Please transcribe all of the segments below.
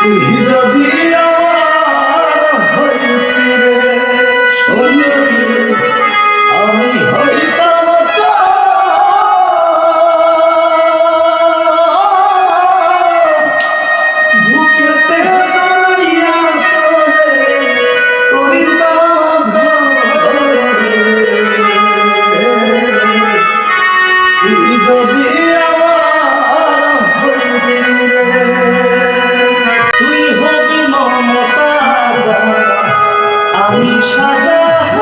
তুই যদি আমার হইতি রে সোনারি, আমি হইতাম বুকেতে জড়াইয়া তোরে করিতাম ধরে। তুই যদি আমার হইতি রে, তুই হবি মমতাজ, আমি শাহজাহান।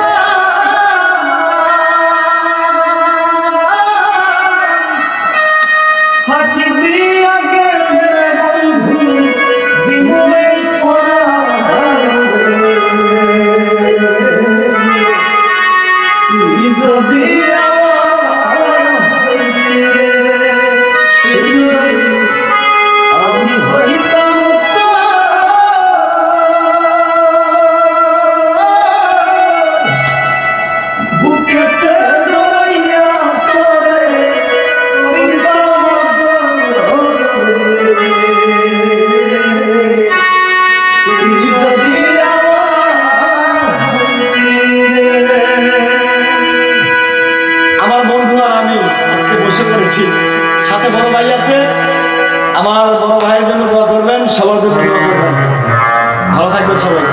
ফাঁকি দিয়া গেলে বন্ধু বিমলেই পরাণ রে। তুই যদি আমার হইতি রে সোনারি, আমি হইতাম বুকেতে জড়াইয়া তোরে করিতাম ধরে। তুই যদি আমার হইতি রে। আমার বন্ধু আর আমি আজকে বসে পড়েছি, সাথে বড় ভাই আছে। আমার বড় ভাইয়ের জন্য দোয়া করবেন, সবার জন্য দোয়া করবেন। ভালো থাকবেন সবাই।